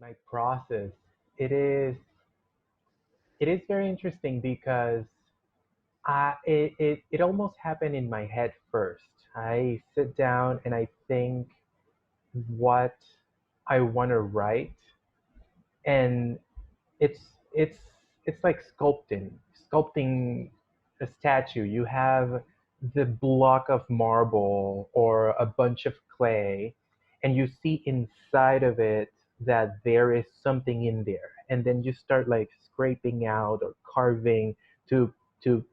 My process, it is it is very interesting because it almost happened in my head first. I sit down and I think what I want to write, and it's it's it's like sculpting a statue. You have the block of marble or a bunch of clay, and you see inside of it that there is something in there, and then you start like scraping out or carving to to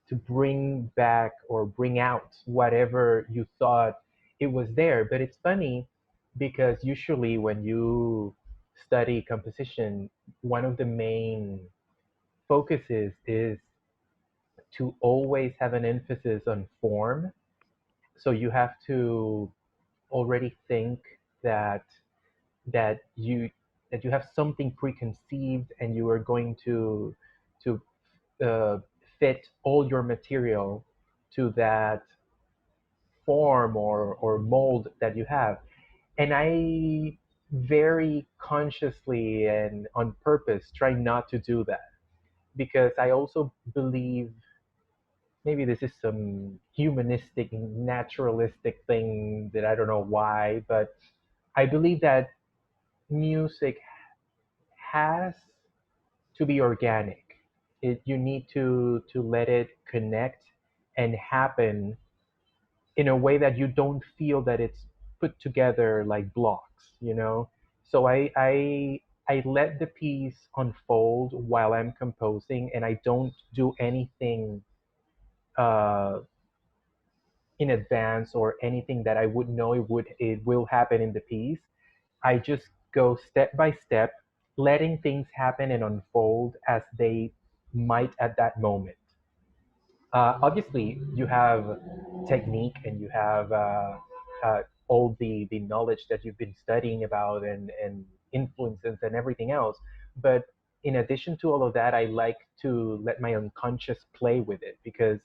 to bring back or bring out whatever you thought it was there. But it's funny because usually when you study composition, one of the main focuses is to always have an emphasis on form. So you have to already think that that you that you have something preconceived and you are going to uh, fit all your material to that form or mold that you have. And I very consciously and on purpose try not to do that because I also believe maybe this is some humanistic, naturalistic thing that I don't know why, but I believe that music has to be organic. You need to let it connect and happen in a way that you don't feel that it's put together like blocks, you know? So I let the piece unfold while I'm composing and I don't do anything uh, in advance or anything that I would know it will happen in the piece. I just go step by step, letting things happen and unfold as they might at that moment. Obviously, you have technique and you have all the knowledge that you've been studying about and influences and everything else. But in addition to all of that, I like to let my unconscious play with it because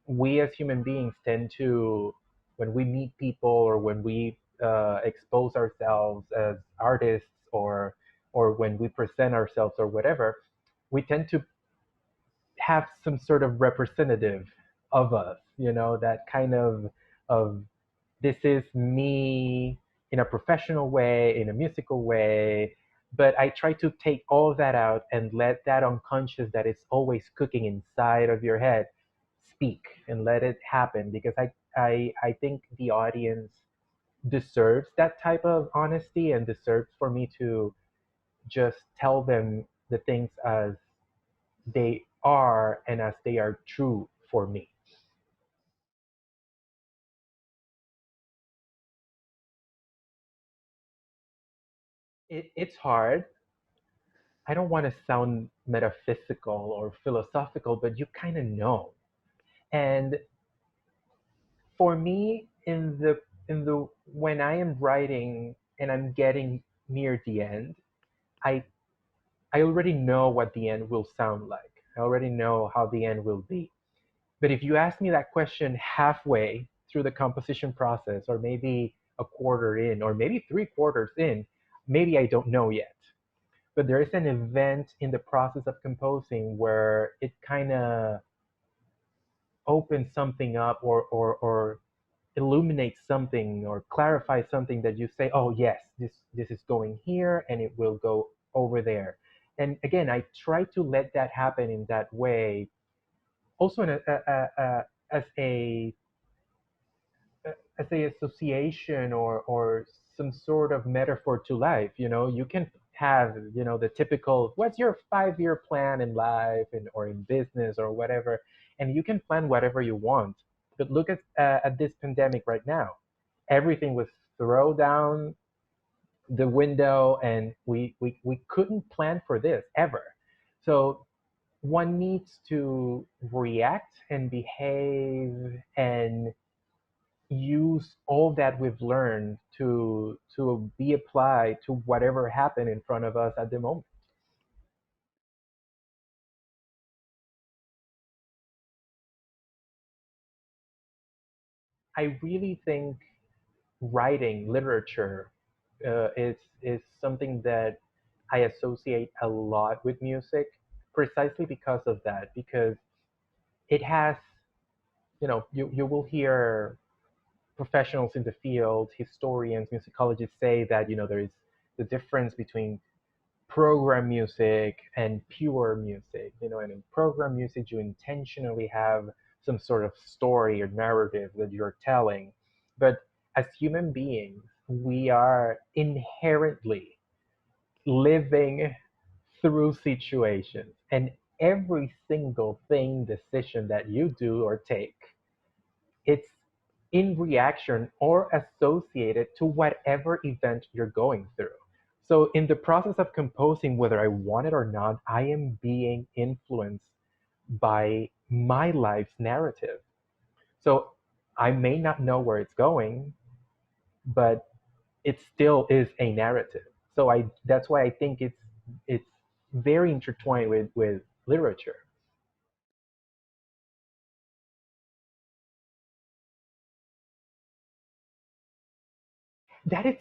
we as human beings tend to, when we meet people or when we expose ourselves as artists or when we present ourselves or whatever, we tend to have some sort of representative of us, that kind of this is me in a professional way, in a musical way. But I try to take all of that out and let that unconscious that is always cooking inside of your head speak and let it happen because I think the audience deserves that type of honesty and deserves for me to just tell them the things as they are and as they are true for me. It's hard. I don't want to sound metaphysical or philosophical, but you kind of know. And for me, in the when I am writing and I'm getting near the end, I I already know what the end will sound like. I already know how the end will be. But if you ask me that question halfway through the composition process, or maybe a quarter in, or maybe three quarters in, maybe I don't know yet. But there is an event in the process of composing where it kind of opens something up or illuminates something or clarifies something that you say, oh yes, this is going here and it will go over there. And again, I try to let that happen in that way. Also, as a as a association or some sort of metaphor to life. You can have the typical what's your 5-year plan in life and or in business or whatever, and you can plan whatever you want. But look at this pandemic right now. Everything was thrown down the window, and we couldn't plan for this ever. So one needs to react and behave and use all that we've learned to be applied to whatever happened in front of us at the moment. I really think writing literature is something that I associate a lot with music, precisely because of that. Because it has, you will hear professionals in the field, historians, musicologists say that there is the difference between program music and pure music. And in program music, you intentionally have some sort of story or narrative that you're telling. But as human beings, we are inherently living through situations, and every single thing, decision that you do or take, it's in reaction or associated to whatever event you're going through. So, in the process of composing, whether I want it or not, I am being influenced by my life's narrative. So, I may not know where it's going, but it still is a narrative. So, that's why I think it's very intertwined with literature. That is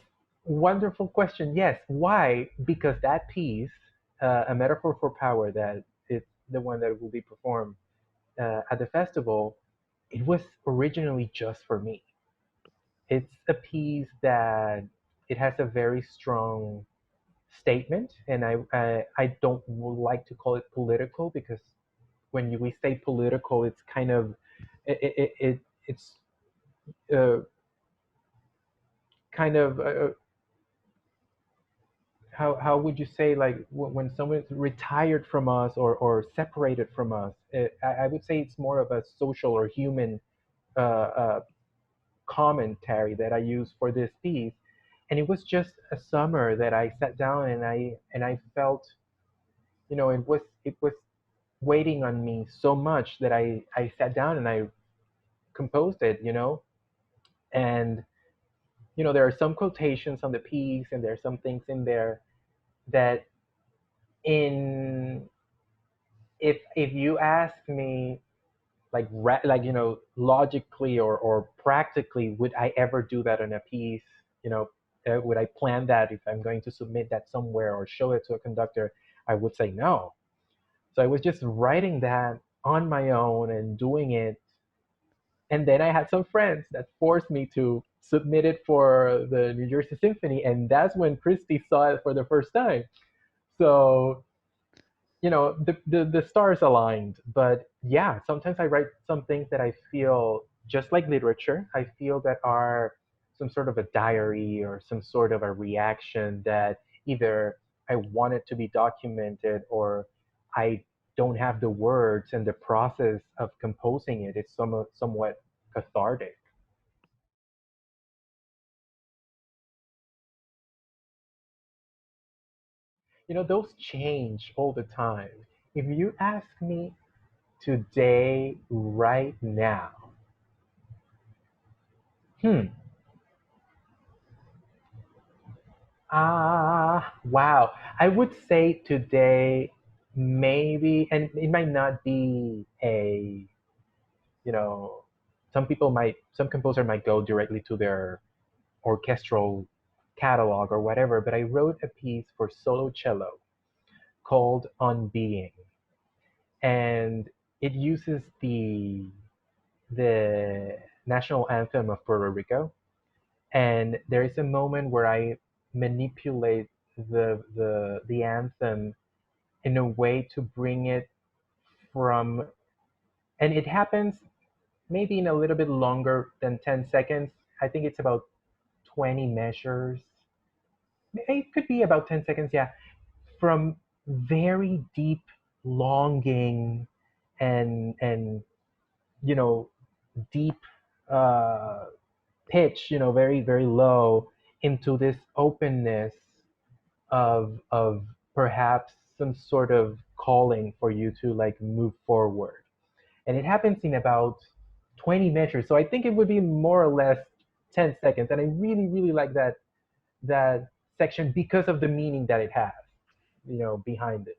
wonderful question. Yes. Why? Because that piece, a metaphor for power, that is the one that will be performed at the festival, it was originally just for me. It's a piece that it has a very strong statement, and I don't like to call it political, because when we say political, it's kind of it's uh, kind of how would you say, like, when someone's retired from us, or separated from us. I would say it's more of a social or human commentary that I use for this piece. And it was just a summer that I sat down, and I felt, it was waiting on me so much that I sat down and I composed it. And there are some quotations on the piece, and there are some things in there that, in if you ask me, like, logically or practically, would I ever do that on a piece? Would I plan that if I'm going to submit that somewhere or show it to a conductor? I would say no. So I was just writing that on my own and doing it. And then I had some friends that forced me to submit it for the New Jersey Symphony, and that's when Christy saw it for the first time. So the stars aligned. But yeah, sometimes I write some things that I feel, just like literature, I feel that are some sort of a diary or some sort of a reaction that either I want it to be documented, or I don't have the words, and the process of composing it is somewhat cathartic. Those change all the time. If you ask me today, right now, hmm, wow. I would say today, maybe, and it might not be you know, some composer might go directly to their orchestral catalog or whatever, but I wrote a piece for solo cello called Unbeing. And it uses the national anthem of Puerto Rico. And there is a moment where I manipulate the anthem in a way to bring it from, and it happens maybe in a little bit longer than 10 seconds. I think it's about 20 measures. It could be about 10 seconds, yeah. From very deep longing, and you know deep uh pitch, very very low, into this openness of perhaps some sort of calling for you to, like, move forward. And it happens in about 20 measures. So I think it would be more or less 10 seconds. And I really, really like that section because of the meaning that it has, behind it.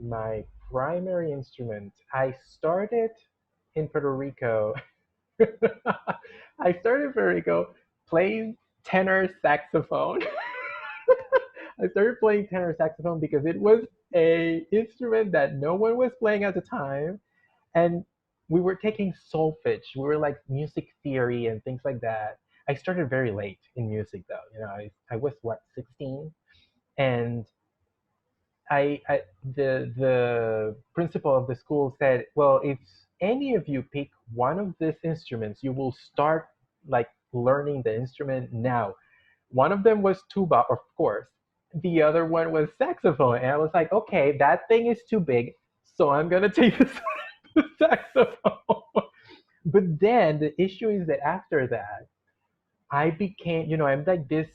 My primary instrument, I started. in Puerto Rico, I started in Puerto Rico playing tenor saxophone. I started playing tenor saxophone because it was a instrument that no one was playing at the time, and we were taking solfege. We were like music theory and things like that. I started very late in music though. I was what 16, and the principal of the school said, "Well, if any of you pick one of these instruments, you will start like learning the instrument now." One of them was tuba, of course. The other one was saxophone, and I was like, "Okay, that thing is too big, so I'm gonna take the saxophone." But then the issue is that after that, I became, I'm like this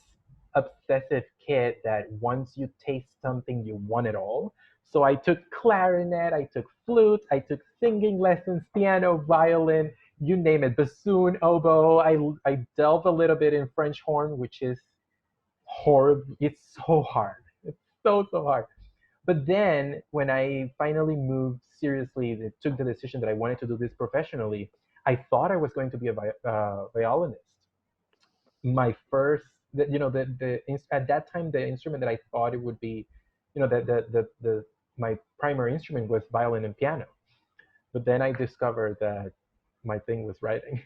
obsessive kid that once you taste something, you want it all. So I took clarinet, I took flute, I took singing lessons, piano, violin, you name it, bassoon, oboe. I delve a little bit in French horn, which is horrible. It's so hard. It's so hard. But then when I finally moved seriously, took the decision that I wanted to do this professionally, I thought I was going to be a violinist. My first at that time the instrument that I thought it would be, my primary instrument was violin and piano. But then I discovered that my thing was writing.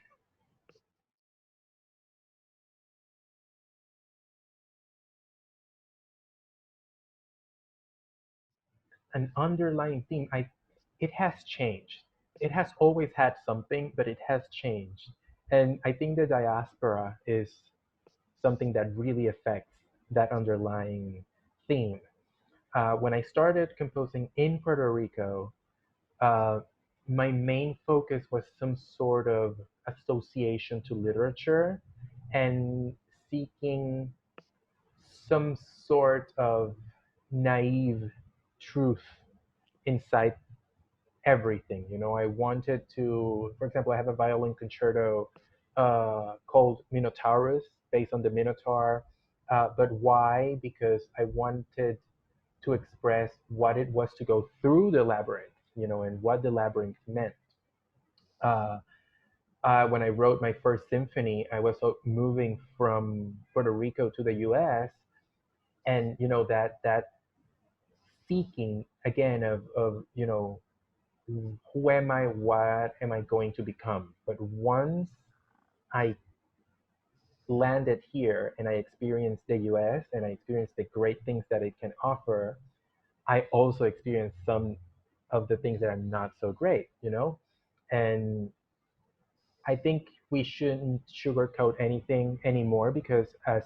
An underlying theme, I it has changed. It has always had something, but it has changed. And I think the diaspora is something that really affects that underlying theme. When I started composing in Puerto Rico, uh, my main focus was some sort of association to literature and seeking some sort of naive truth inside everything. I wanted to, for example, I have a violin concerto called Minotaurus, based on the Minotaur. But why? Because I wanted to express what it was to go through the labyrinth, and what the labyrinth meant. Uh, when I wrote my first symphony, I was moving from Puerto Rico to the U.S., and that seeking again of who am I, what am I going to become. But once I landed here and I experienced the US and I experienced the great things that it can offer, I also experienced some of the things that are not so great, And I think we shouldn't sugarcoat anything anymore, because as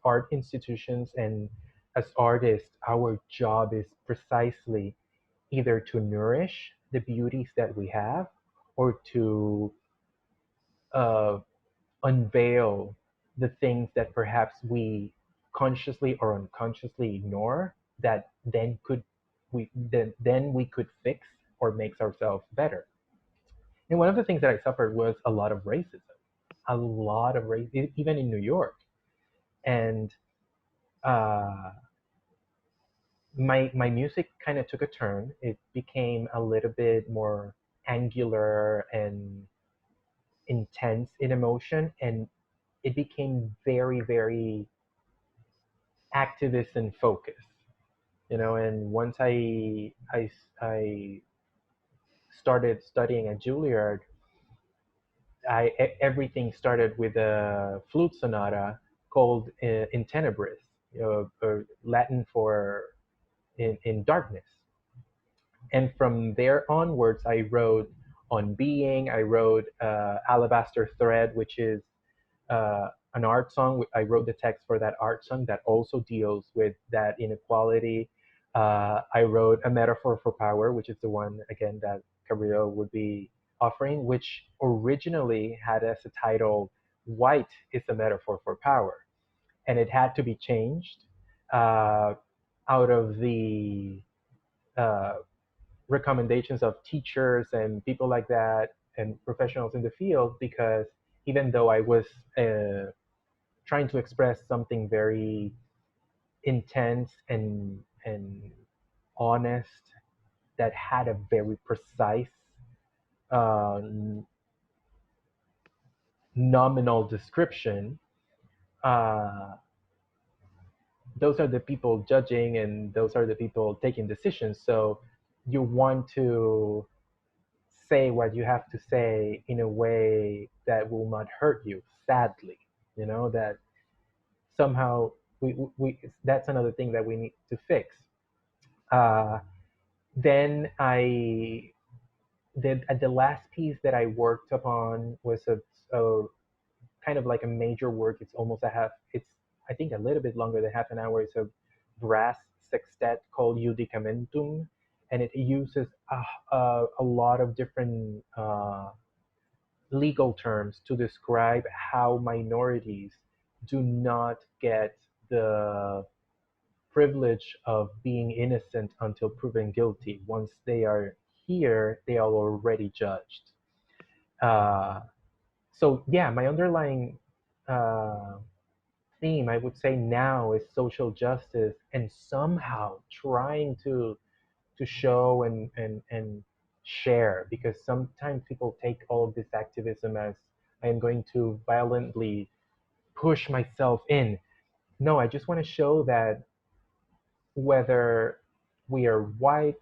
art institutions and as artists, our job is precisely either to nourish the beauties that we have, or to uh, unveil the things that perhaps we consciously or unconsciously ignore, that then we could fix or makes ourselves better. And one of the things that I suffered was a lot of racism, a lot of racism, even in New York. And uh, my music kind of took a turn. It became a little bit more angular and intense in emotion, and it became very, very activist and focused. And once I started studying at Juilliard, everything started with a flute sonata called In Tenebris, or Latin for in darkness. And from there onwards, I wrote Unbeing. I wrote Alabaster Thread, which is an art song. I wrote the text for that art song that also deals with that inequality. I wrote A Metaphor for Power, which is the one, again, that Cabrillo would be offering, which originally had as a title, White is a Metaphor for Power. And it had to be changed uh, out of the uh, recommendations of teachers and people like that and professionals in the field, because even though I was trying to express something very intense and honest, that had a very precise uh, nominal description, uh, those are the people judging and those are the people taking decisions. So you want to say what you have to say in a way that will not hurt you, sadly. That somehow we that's another thing that we need to fix. Uh, then I did the last piece that I worked upon was a kind of like a major work. It's almost a half. It's I think a little bit longer than half an hour. It's a brass sextet called Judicamentum, and it uses a lot of different legal terms to describe how minorities do not get the privilege of being innocent until proven guilty. Once they are here, they are already judged. Uh, so yeah, my underlying uh, theme, I would say now, is social justice and somehow trying to show and share, because sometimes people take all of this activism as I am going to violently push myself in. No, I just want to show that whether we are white,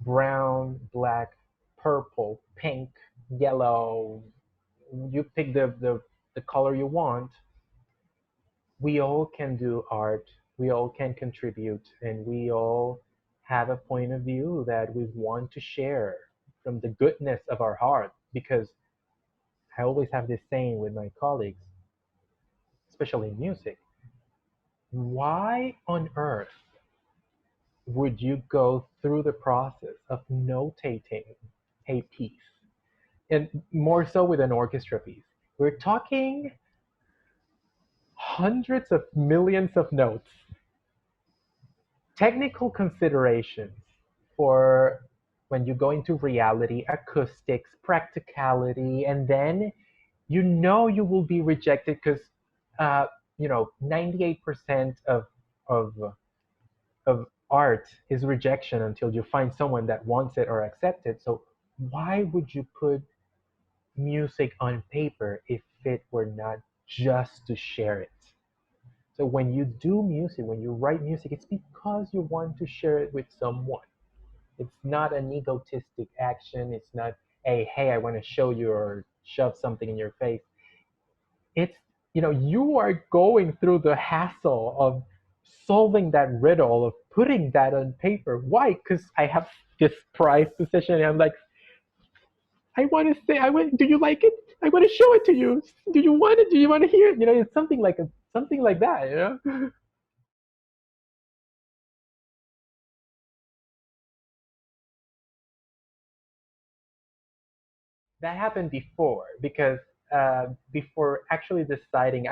brown, black, purple, pink, yellow, you pick the color you want, we all can do art, we all can contribute, and we all have a point of view that we want to share from the goodness of our heart. Because I always have this saying with my colleagues, especially in music: why on earth would you go through the process of notating a piece? And more so with an orchestra piece. We're talking hundreds of millions of notes, technical considerations for when you go into reality, acoustics, practicality, and then you will be rejected because 98% of of art is rejection until you find someone that wants it or accepts it. So why would you put music on paper if it were not just to share it? So when you do music, when you write music, it's because you want to share it with someone. It's not an egotistic action. It's not a hey, I want to show you or shove something in your face. It's you are going through the hassle of solving that riddle of putting that on paper. Why? Because I have this prized possession and I'm like, I want to say, I want. Do you like it? I want to show it to you. Do you want it? Do you want to hear it? It's something like that. That happened before because before actually deciding,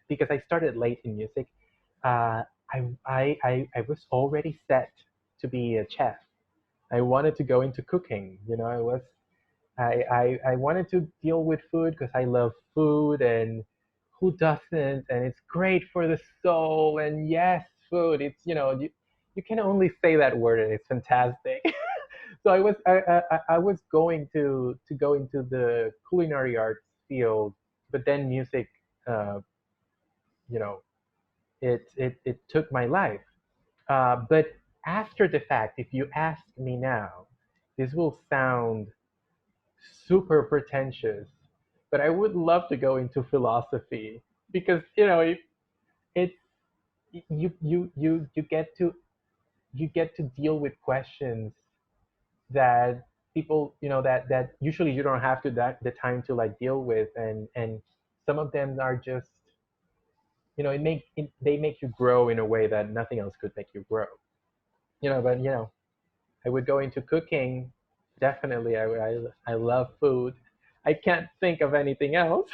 because I started late in music, uh, I was already set to be a chef. I wanted to go into cooking. I wanted to deal with food because I love food, and who doesn't? And it's great for the soul. And yes, food. It's you can only say that word and it's fantastic. So I was going to go into the culinary arts field, but then music, uh, you know, it took my life. But after the fact, if you ask me now, this will sound super pretentious, but I would love to go into philosophy because it's you get to deal with questions that people that usually you don't have to that the time to like deal with, and some of them are just they make you grow in a way that nothing else could make you grow. But I would go into cooking. Definitely, I love food. I can't think of anything else.